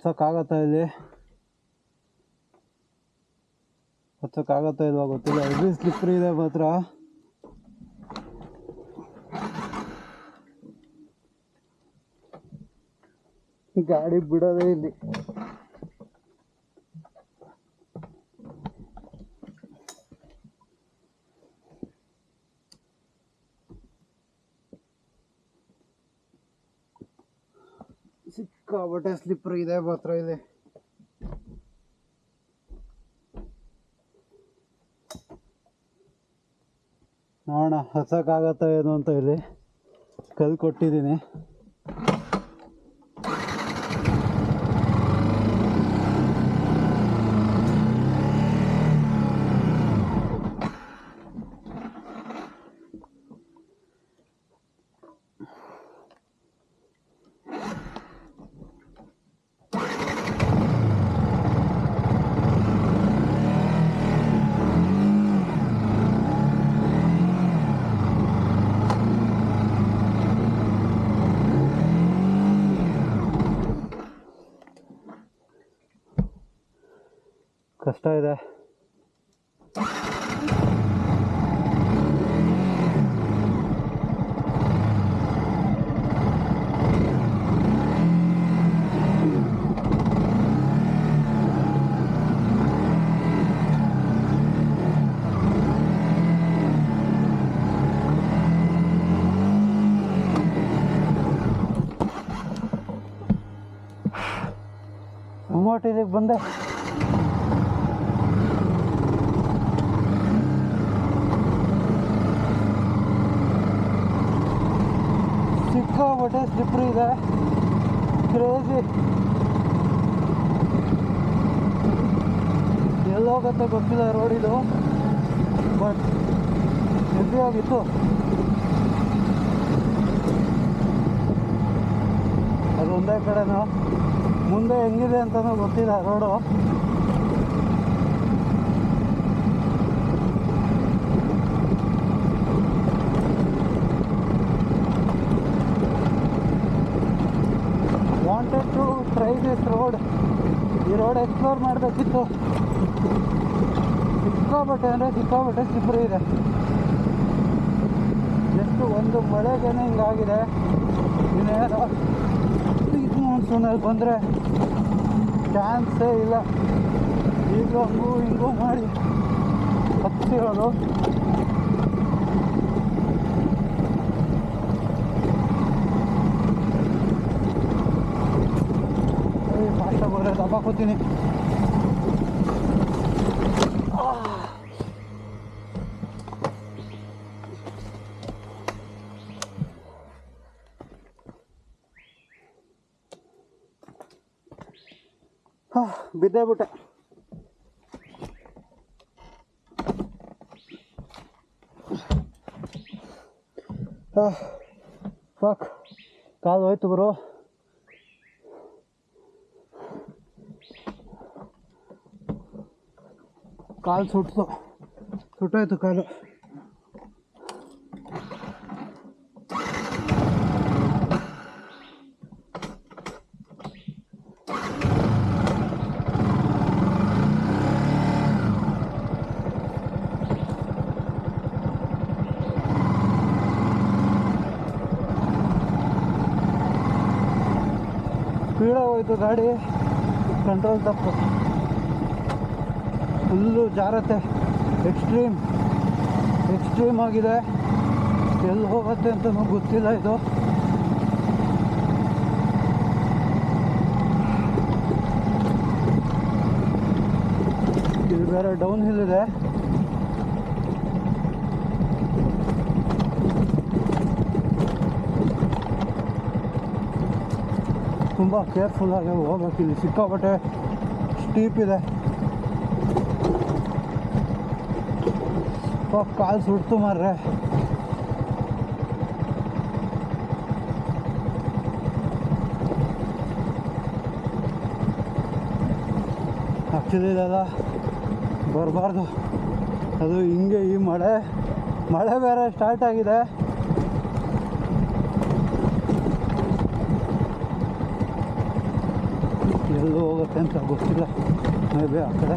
ಹಚ್ಚೋಕ್ಕಾಗತ್ತಾ ಇಲ್ಲಿ, ಹಚ್ಚೋಕ್ಕಾಗತ್ತಾ ಇಲ್ವಾ ಗೊತ್ತಿಲ್ಲ. ಹೆವಿ ಸ್ಲಿಪ್ರಿ ಇದೆ ಮಾತ್ರ. ಗಾಡಿ ಬಿಡೋದೇ ಇಲ್ಲಿ. ಸಿಕ್ಕಾಪಟ್ಟೆ ಸ್ಲಿಪ್ಪರ್ ಇದೆ ಮಾತ್ರ ಇಲ್ಲಿ. ನೋಡೋಣ ಹಚ್ಚಕ್ಕಾಗತ್ತಾ ಏನು ಅಂತ. ಇಲ್ಲಿ ಕಲ್ಲು ಕೊಟ್ಟಿದ್ದೀನಿ. ಕಷ್ಟ ಇದೆ. ಮೋಟಿಲಿಗೆ ಬಂದೆ. ಸಿಕ್ಕಾಪಟ್ಟೆ ಸ್ಲಿಪ್ರಿ ಇದೆ, ಕ್ರೇಜಿ. ಎಲ್ಲೋಗುತ್ತೆ ಗೊತ್ತಿಲ್ಲ ರೋಡ್ ಇದು, ಬಟ್ ಹೆವಿ ಆಗಿತ್ತು. ಅದು ಒಂದೇ ಕಡೆನೂ, ಮುಂದೆ ಹೆಂಗಿದೆ ಅಂತಲೂ ಗೊತ್ತಿಲ್ಲ road. Wanted to try this road. ಈ ರೋಡ್ ಎಕ್ಸ್ಪ್ಲೋರ್ ಮಾಡಬೇಕಿತ್ತು. ಸಿಕ್ಕಾಪಟ್ಟೆ ಅಂದರೆ ಸಿಕ್ಕಾಪಟ್ಟೆ ಸ್ಲಿಪ್ಪರಿ ಇದೆ. ಎಷ್ಟು ಒಂದು ಮಳೆಗೇನೆ ಹಿಂಗಾಗಿದೆ. ಇನ್ನೇನೋ ಇದು ಮಾನ್ಸೂನಲ್ಲಿ ಬಂದರೆ ಚಾನ್ಸೇ ಇಲ್ಲ. ಈಗಲೂ ಹಂಗೂ ಹಿಂಗೂ ಮಾಡಿ ಹತ್ತಿರೋದು. ಫಾಸ್ಟಾಗಿ ಹೋದರೆ ದಬ್ಬಾಕೋತೀನಿ. ಬಿದ್ದೇ ಬಿಟ್ಟೆ. ಫಕ್, ಕಾಲು ಹೋಯ್ತು ಬ್ರೋ. ಕಾಲು ಸುಟ್ಟೋಯ್ತು ಕಾಲು. ಸ್ಪೀಡಾಗಿ ಹೋಯ್ತು ಗಾಡಿ, ಕಂಟ್ರೋಲ್ ತಪ್ಪು. ಫುಲ್ಲು ಜಾರತ್ತೆ. ಎಕ್ಸ್ಟ್ರೀಮ್ ಆಗಿದೆ. ಎಲ್ಲಿ ಹೋಗುತ್ತೆ ಅಂತಲೂ ಗೊತ್ತಿಲ್ಲ ಇದು. ಇದು ಬೇರೆ ಡೌನ್ ಹಿಲ್ ಇದೆ. ತುಂಬ ಕೇರ್ಫುಲ್ಲಾಗಿ ಹೋಗ್ಬೇಕು. ಇಲ್ಲಿ ಸಿಕ್ಕಾಪಟ್ಟೆ ಸ್ಟೀಪ್ ಇದೆ. ಕಾಲು ಸುಡ್ತು ಮಾರ್ರೆ. ಆ್ಯಕ್ಚುಲಿ ಇದೆಲ್ಲ ಬರಬಾರ್ದು. ಅದು ಹಿಂಗೆ ಈ ಮಳೆ ಬೇರೆ ಸ್ಟಾರ್ಟ್ ಆಗಿದೆ. ಎಲ್ಲೂ ಹೋಗುತ್ತೆ ಅಂತ ಗೊತ್ತಿಲ್ಲ. ಮೇ ಬಿ ಆ ಕಡೆ.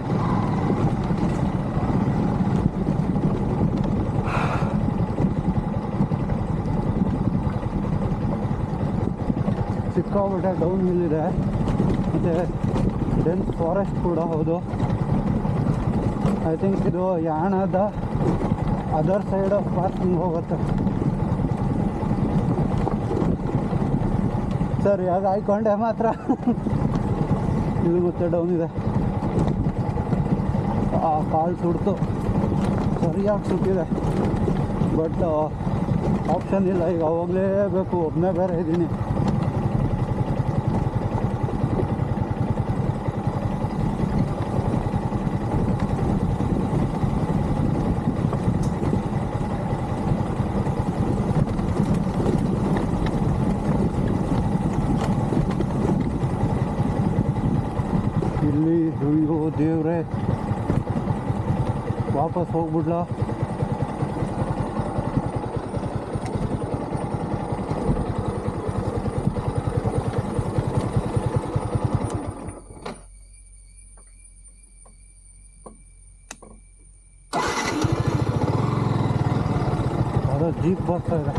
ಸಿಕ್ಕಾಪಟ್ಟೆ ಡೌನ್ ಹಿಲ್ ಇದೆ ಮತ್ತು ಡೆನ್ಸ್ ಫಾರೆಸ್ಟ್ ಕೂಡ ಹೌದು. ಐ ಥಿಂಕ್ ಇದು ಯಾಣದ ಅದರ್ ಸೈಡ್ ಆಫ್ ಪಾರ್ಕಿಂಗ್ ಹೋಗುತ್ತೆ. ಸರಿ ಆಗ ಆಯ್ಕೊಂಡೆ ಮಾತ್ರ. ಇಲ್ಲಿ ಮತ್ತೆ ಡೌನ್ ಇದೆ. ಕಾಲು ಸುಡ್ತು, ಸರಿಯಾಗಿ ಸುಟ್ಟಿದೆ. ಬಟ್ ಆಪ್ಷನ್ ಇಲ್ಲ, ಈಗ ಹೋಗಲೇಬೇಕು. ಒಬ್ಬನೇ ಬೇರೆ ಇದ್ದೀನಿ. ಇಲ್ಲಿ ಅಯ್ಯೋ ದೇವ್ರೆ, ವಾಪಸ್ ಹೋಗ್ಬಿಡ್ಲಾ? ಅದ ಜೀಪ್ ಬರ್ತಾ ಇದೆ.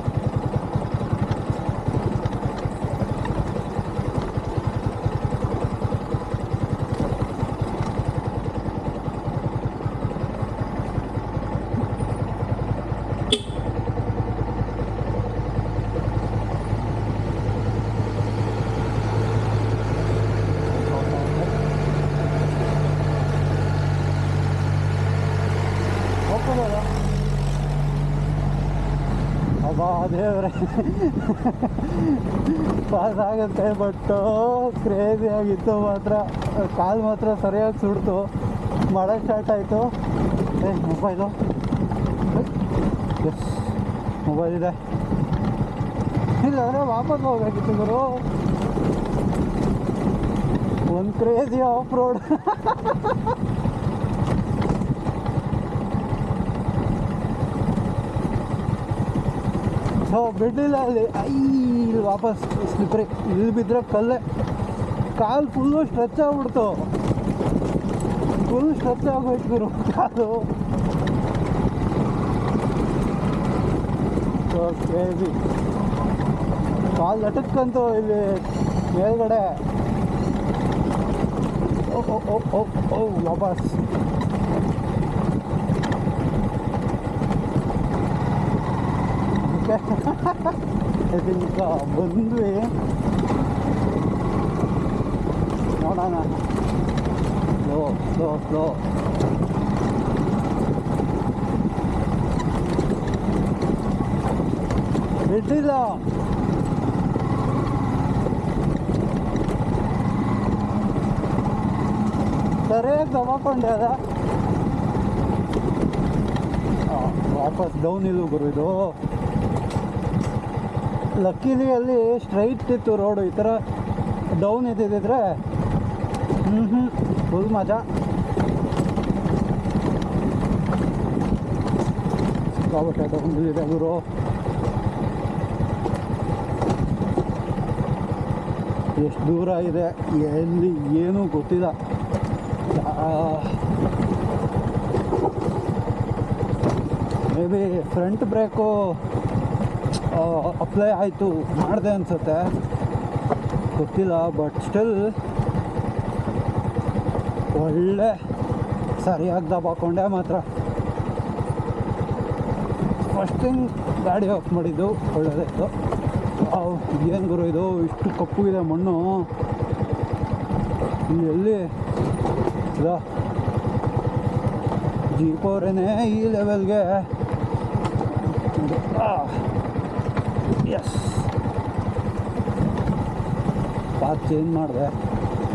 ಅಬ್ಬಾ ದೇವ್ರೆ, ಪಾಸ್ ಆಗುತ್ತೆ. ಬಟ್ ಕ್ರೇಜಿ ಆಗಿತ್ತು ಮಾತ್ರ. ಕಾಲು ಮಾತ್ರ ಸರಿಯಾಗಿ ಸುಡ್ತು. ಮಳೆ ಸ್ಟಾರ್ಟ್ ಆಯಿತು. ಮೊಬೈಲು, ಎಸ್ ಮೊಬೈಲ್ ಇದೆ. ಇಲ್ಲಾಂದರೆ ವಾಪಸ್ ಹೋಗ್ಬೇಕಿತ್ತು ಗುರು. ಒಂದು ಕ್ರೇಜಿ ಆಫ್ ರೋಡ್. ಸೊ ಬಿಡಲಿಲ್ಲ ಅಲ್ಲಿ. ಇಲ್ಲಿ ವಾಪಸ್ ಸ್ಲಿಪ್ರಿ. ಇಲ್ಲಿ ಬಿದ್ದರೆ ಕಲ್ಲೇ. ಕಾಲು ಫುಲ್ಲು ಸ್ಟ್ರೆಚ್ ಆಗಿಬಿಡ್ತು. ಫುಲ್ ಸ್ಟ್ರೆಚ್ ಆಗೋಯ್ತು ಗುರು ಕಾಲು. So crazy. ಕಾಲು ಲಟಕ್ಕಂತು ಇಲ್ಲಿ ಮೇಲ್ಗಡೆ. ಓ ವಾಪಸ್. ಈಗ ಬಂದ್ವಿ, ನೋಡೋಣ. Slow slow slow. ಬಿಟ್ಟಿಲ್ಲ. ಸರಿಯಾಗಿ ತಗೊಂಡೆ ಅದ. ವಾಪಸ್ ಡೌನ್ ಇಲ್ಲೂ ಗುರು ಇದು. ಲಕ್ಕಿಲಿ ಅಲ್ಲಿ ಸ್ಟ್ರೈಟ್ ಇತ್ತು ರೋಡು. ಈ ಥರ ಡೌನ್ ಇದ್ದಿದ್ದರೆ ಫುಲ್ ಮಜಾ. ಸಿಕ್ಕಾಪಟ್ಟೆ ಡೌನ್ ಇದೆ ಗುರು. ಎಷ್ಟು ದೂರ ಇದೆ, ಎಲ್ಲಿ ಏನೂ ಗೊತ್ತಿಲ್ಲ. Maybe front brake apply ಆಯಿತು, ಮಾಡಿದೆ ಅನಿಸುತ್ತೆ, ಗೊತ್ತಿಲ್ಲ. ಬಟ್ ಸ್ಟಿಲ್ ಒಳ್ಳೆ ಸರಿಯಾಗಿ ದಬಾಕೊಂಡೆ ಮಾತ್ರ. ಫಸ್ಟ್ ಥಿಂಗ್ ಗಾಡಿ ಆಫ್ ಮಾಡಿದ್ದು ಒಳ್ಳೆಯದಾಯಿತು. ಏನು ಗುರು ಇದು, ಇಷ್ಟು ಕಪ್ಪು ಇದೆ ಮಣ್ಣು. ಎಲ್ಲಿ ಜೀಪ್ ಅವರೇನೆ ಈ ಲೆವೆಲ್ಗೆ. ಎಸ್, ಪಾತ್ ಚೇಂಜ್ ಮಾಡಿದೆ.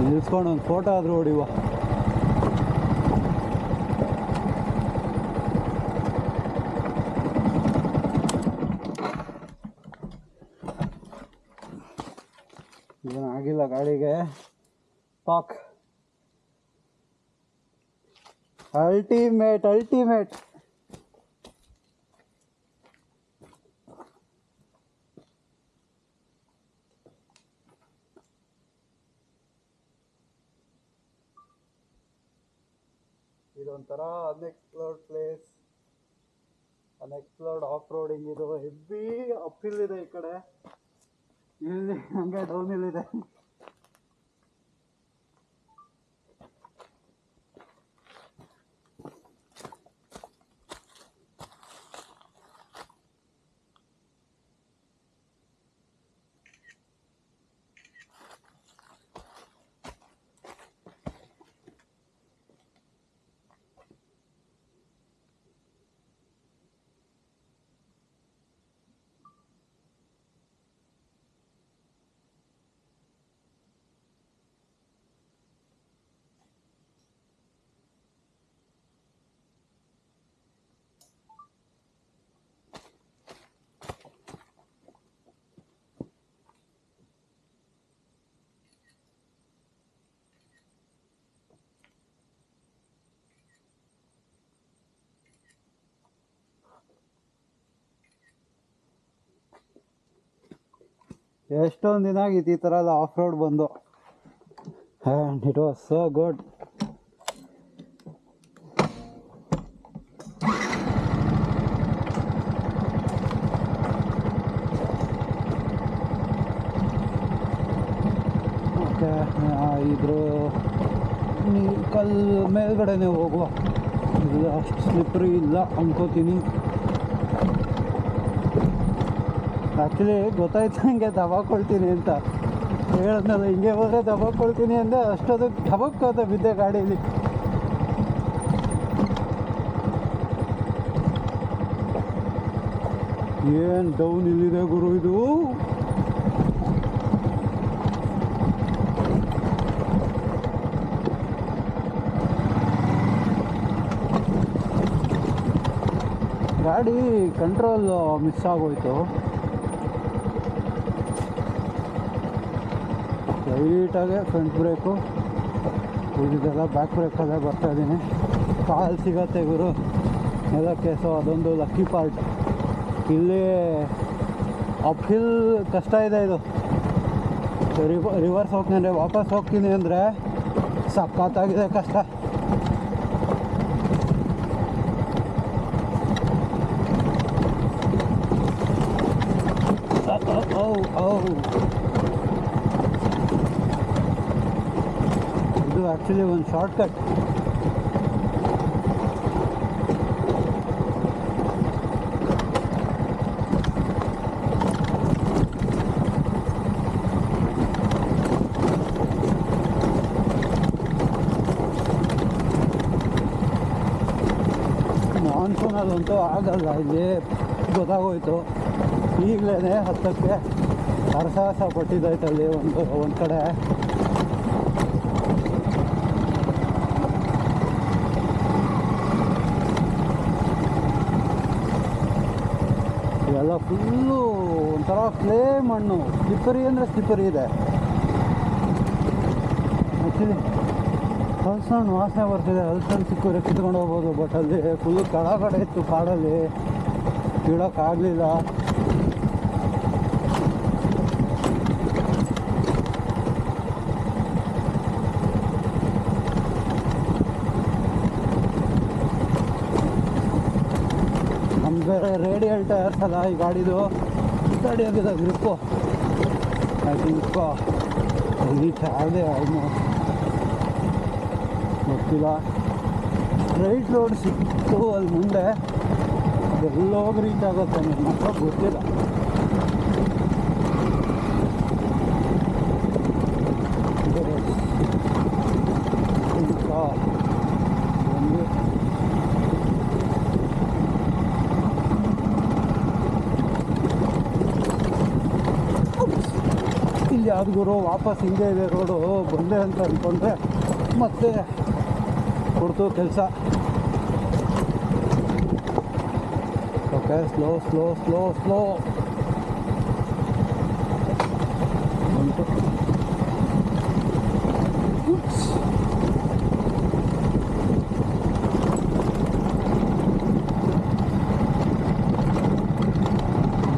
ನಿಲ್ಸ್ಕೊಂಡು ಒಂದು ಫೋಟೋ ಆದರೂ ಹೊಡಿವ. ಏನಾಗಿಲ್ಲ ಗಾಡಿಗೆ. ಪಾಕ್ ಅಲ್ಟಿಮೇಟ್ ಅಲ್ಟಿಮೇಟ್. ಇದೊಂಥರ unexplored place, unexplored off roading. ಇದು ಹೆವಿ ಅಪ್ಹಿಲ್ ಇದೆ ಈ ಕಡೆ, ಇಲ್ಲಿ ಹಂಗೆ ಡೌನ್ ಹಿಲ್ ಇದೆ. ಎಷ್ಟೊಂದು ದಿನ ಆಗಿತ್ತು ಈ ಥರ ಎಲ್ಲ ಆಫ್ ರೋಡ್ ಬಂದು, and it was so good. ಮತ್ತು ಇದ್ರ ಕಲ್ಲು ಮೇಲ್ಗಡೆನೇ ಹೋಗುವ, ಇಲ್ಲ ಅಷ್ಟು ಸ್ಲಿಪ್ರಿ ಇಲ್ಲ ಅನ್ಕೋತೀನಿ. ಆ್ಯಕ್ಚುಲಿ ಗೊತ್ತಾಯ್ತು ಹಂಗೆ ದಬಾಕೊಳ್ತೀನಿ ಅಂತ ಹೇಳಿದ್ನಲ್ಲ, ಹಿಂಗೆ ಹೋದರೆ ದಬಾಕೊಳ್ತೀನಿ ಅಂದರೆ ಅಷ್ಟೊಂದು ಧಬಕ್ಕೋತ ಬಿದ್ದೆ ಗಾಡೀಲಿ. ಏನು ಡೌನ್ ಇಲ್ಲಿದೆ ಗುರು ಇದು. ಗಾಡಿ ಕಂಟ್ರೋಲ್ ಮಿಸ್ ಆಗೋಯ್ತು. ಲೈಟಾಗೆ ಫ್ರಂಟ್ ಬ್ರೇಕು, ಉಳಿದಿದ್ದೆಲ್ಲ ಬ್ಯಾಕ್ ಬ್ರೇಕಲ್ಲೇ ಬರ್ತಾಯಿದ್ದೀನಿ. ಕಾಲು ಸಿಗತ್ತೆ ಗುರು ನೆಲಕ್ಕೆ, ಸೊ ಅದೊಂದು ಲಕ್ಕಿ ಪಾರ್ಟ್. ಇಲ್ಲಿ ಅಪ್ಹಿಲ್ ಕಷ್ಟ ಇದೆ ಇದು. ರಿವರ್ಸ್ ಹೋಗ್ತೀನಿ, ವಾಪಸ್ ಹೋಗ್ತೀನಿ ಅಂದರೆ ಸಖತ್ತಾಗಿದೆ ಕಷ್ಟ. ಇದು ಆ್ಯಕ್ಚುಲಿ ಒಂದು ಶಾರ್ಟ್ ಕಟ್. ಮಾನ್ಸೂನಲ್ಲಂತೂ ಆಗಲ್ಲ, ಇಲ್ಲಿ ಗೊತ್ತಾಗೋಯ್ತು. ಈಗಲೇ ಹತ್ತಕ್ಕೆ ಅರಸಾಹಸ ಪಟ್ಟಿದ್ದೈತಲ್ಲಿ ಒಂದು ಕಡೆ. ಇವೆಲ್ಲ ಫುಲ್ಲು ಒಂಥರ ಕ್ಲೇ ಮಣ್ಣು, ಸ್ಲಿಪ್ಪರಿ ಅಂದರೆ ಸ್ಲಿಪ್ಪರಿ ಇದೆ. ಆ್ಯಕ್ಚುಲಿ ಹಲ್ಸಣ್ಣು ವಾಸನೆ ಬರ್ತಿದೆ, ಹಲ್ಸಣ್ಣು ಸಿಕ್ಕರೆ ಕಿತ್ಕೊಂಡು ಹೋಗ್ಬೋದು. ಬಟ್ ಅಲ್ಲಿ ಫುಲ್ಲು ಕೆಳಗಡೆ ಇತ್ತು ಕಾಡಲ್ಲಿ, ಇಡೋಕ್ಕಾಗಲಿಲ್ಲ. ಬೇರೆ ರೇಡಿಯಲ್ ಟೈರ್ಸ್ ಅಲ್ಲ ಈ ಗಾಡಿದು, ತಡಿಯೋಗಿದೆ ಗ್ರಿಪ್ಪು. ಐ ಥಿಂಕ್ ರೀಚ್ ಆಗಿದೆ ಆಲ್ಮೋಸ್ಟ್, ಗೊತ್ತಿಲ್ಲ. ಸ್ಟ್ರೈಟ್ ರೋಡ್ ಸಿಕ್ತು ಅಲ್ಲಿ ಮುಂದೆ, ಎಲ್ಲೋಗಿ ರೀಚ್ ಆಗುತ್ತೆ ನಿಮ್ಮ ಮಾತ್ರ ಗೊತ್ತಿಲ್ಲ. ಇಲ್ಲಿ ಯಾವ್ದು ಗುರು ವಾಪಸ್ ಹಿಂಗೆ ಇದೆ ರೋಡು, ಬಂದೆ ಅಂತ ಅಂದ್ಕೊಂಡ್ರೆ ಮತ್ತೆ ಕೊಡ್ತು ಕೆಲಸ. Okay, slow slow slow slow ಉಂಟು.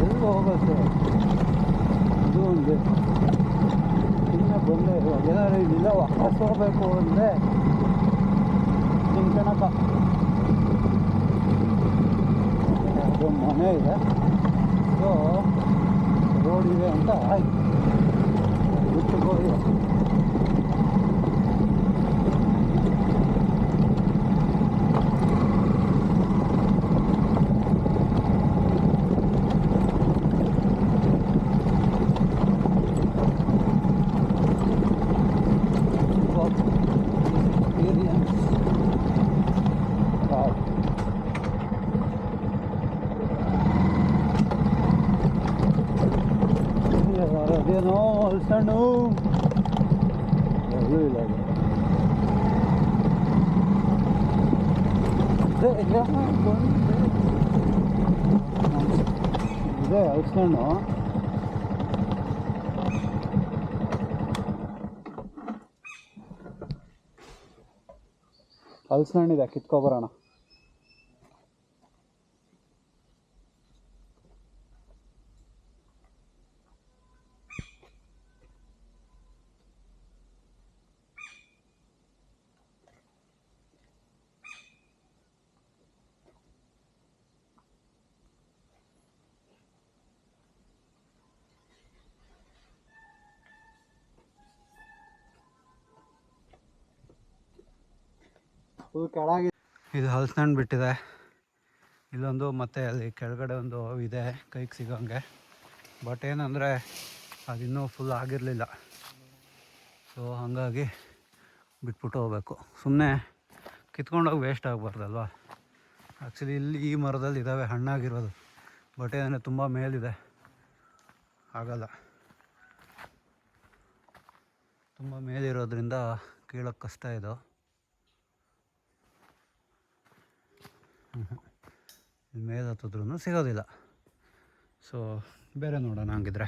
ಎಲ್ಲಿ ಹೋಗುತ್ತೆ ಇದು ಒಂದು ಸುಮ್ಮನೆ ಬಂದೆ. ಇವಾಗ ಏನಾದ್ರು ಇದಿಲ್ಲ ವಾಪಸ್ ಹೋಗ್ಬೇಕು ಅಂದರೆ ಹಿಂಗೆ ಕಣಪ್ಪ. ಮನೆ ಇದೆ. ಸೊ ರೋಡ್ ಇದೆ ಅಂತ ಬಿಟ್ಟು ಹೋಗಿ ಅದೇನೋ ಅಲ್ಸಣ್ಣು ಎಲ್ಲೂ ಇಲ್ಲ ಇದೆ ಅಲ್ಸಣ್ಣು. ಹಲಸಿನಣ್ಣಿದೆ, ಕಿತ್ಕೊಬರೋಣ. ಫುಲ್ ಕೆಳಗೆ ಇದು ಹಲಸಿನಣ್ಣು ಬಿಟ್ಟಿದೆ. ಇಲ್ಲೊಂದು ಮತ್ತೆ ಅಲ್ಲಿ ಕೆಳಗಡೆ ಒಂದು ಇದೆ ಕೈಗೆ ಸಿಗೋಂಗೆ. ಬಟ್ ಏನಂದರೆ ಅದಿನ್ನೂ ಫುಲ್ ಆಗಿರಲಿಲ್ಲ. ಸೊ ಹಾಗಾಗಿ ಬಿಟ್ಬಿಟ್ಟು ಹೋಗ್ಬೇಕು. ಸುಮ್ಮನೆ ಕಿತ್ಕೊಂಡೋಗಿ ವೇಸ್ಟ್ ಆಗಬಾರ್ದಲ್ವ. ಆ್ಯಕ್ಚುಲಿ ಇಲ್ಲಿ ಈ ಮರದಲ್ಲಿ ಇದ್ದಾವೆ ಹಣ್ಣಾಗಿರೋದು. ಬಟ್ ಏನಂದರೆ ತುಂಬ ಮೇಲಿದೆ, ಆಗಲ್ಲ. ತುಂಬ ಮೇಲಿರೋದ್ರಿಂದ ಕೀಳೋಕ್ಕೆ ಕಷ್ಟ ಇದು. ಮೇಲೆ ಹತ್ತಿದ್ರೂ ಸಿಗೋದಿಲ್ಲ. ಸೊ ಬೇರೆ ನೋಡೋಣ ಹಂಗಿದ್ರೆ.